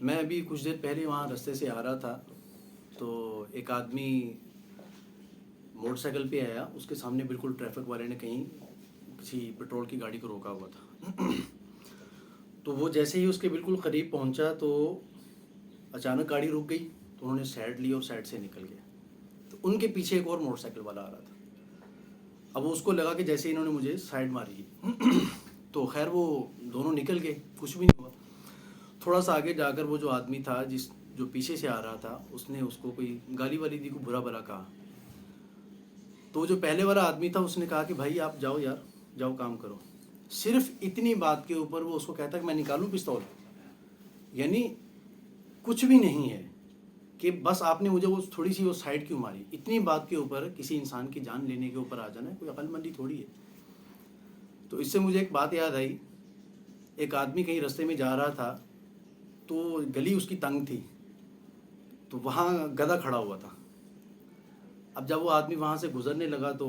میں ابھی کچھ دیر پہلے وہاں رستے سے آ رہا تھا تو ایک آدمی موٹر سائیکل پہ آیا. اس کے سامنے بالکل ٹریفک والے نے کہیں کسی پیٹرول کی گاڑی کو روکا ہوا تھا. تو وہ جیسے ہی اس کے بالکل قریب پہنچا تو اچانک گاڑی رک گئی. تو انہوں نے سائڈ لی اور سائڈ سے نکل گیا. تو ان کے پیچھے ایک اور موٹر سائیکل والا آ رہا تھا. اب اس کو لگا کہ جیسے انہوں نے مجھے سائڈ ماری تو خیر وہ دونوں نکل گئے, کچھ بھی نہیں ہوا. تھوڑا سا آگے جا کر وہ جو آدمی تھا جو پیچھے سے آ رہا تھا, اس نے اس کو کوئی گالی والی دی, کو برا بھلا کہا. تو جو پہلے والا آدمی تھا اس نے کہا کہ بھائی آپ جاؤ یار, جاؤ کام کرو. صرف اتنی بات کے اوپر وہ اس کو کہتا کہ میں نکالوں پستول. یعنی کچھ بھی نہیں ہے کہ بس آپ نے مجھے وہ تھوڑی سی وہ سائڈ کیوں ماری. اتنی بات کے اوپر کسی انسان کی جان لینے کے اوپر آ جانا ہے, کوئی عقل مندی تھوڑی ہے. تو اس سے مجھے ایک بات یاد آئی. ایک آدمی کہیں رستے میں جا رہا تھا تو گلی اس کی تنگ تھی, تو وہاں گدھا کھڑا ہوا تھا. اب جب وہ آدمی وہاں سے گزرنے لگا تو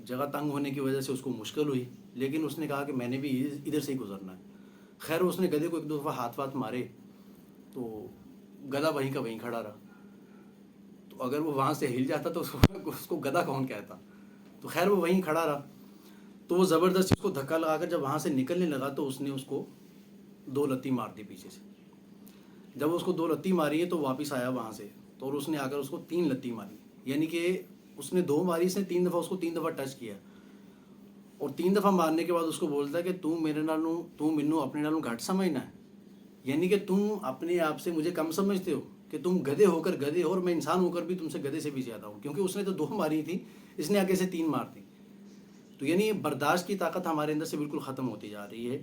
جگہ تنگ ہونے کی وجہ سے اس کو مشکل ہوئی, لیکن اس نے کہا کہ میں نے بھی ادھر سے ہی گزرنا ہے. خیر اس نے گدھے کو ایک دو دفعہ ہاتھ مارے تو گدھا وہیں کا وہیں کھڑا رہا. تو اگر وہ وہاں سے ہل جاتا تو اس کو گدھا کون کہتا. تو خیر وہ وہیں کھڑا رہا. تو وہ زبردستی اس کو دھکا لگا کر جب وہاں سے نکلنے لگا تو اس نے اس کو 2 لتی مار دی پیچھے سے. جب اس کو 2 لتی ماری ہے تو واپس آیا وہاں سے, تو اور اس نے آ کر اس کو 3 لتی ماری. یعنی کہ اس نے 2 ماری, اس نے 3 دفعہ اس کو 3 دفعہ ٹچ کیا. اور 3 دفعہ مارنے کے بعد اس کو بولتا ہے کہ تم مینوں اپنے نالوں گھٹ سمجھنا ہے. یعنی کہ تم اپنے آپ سے مجھے کم سمجھتے ہو کہ تم گدھے ہو کر گدھے ہو, اور میں انسان ہو کر بھی تم سے گدھے سے بھی زیادہ ہوں. کیونکہ اس نے تو 2 ماری تھی, اس نے آگے سے 3 مار دی. تو یعنی برداشت کی طاقت ہمارے اندر سے بالکل ختم ہوتی جا رہی ہے.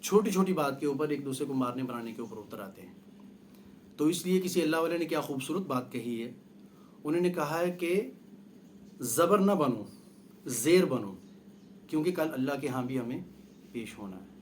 چھوٹی چھوٹی بات کے اوپر ایک دوسرے کو مارنے بنانے کے اوپر اتر آتے ہیں. تو اس لیے کسی اللہ والے نے کیا خوبصورت بات کہی ہے. انہوں نے کہا ہے کہ زبر نہ بنو, زیر بنو, کیونکہ کل اللہ کے ہاں بھی ہمیں پیش ہونا ہے.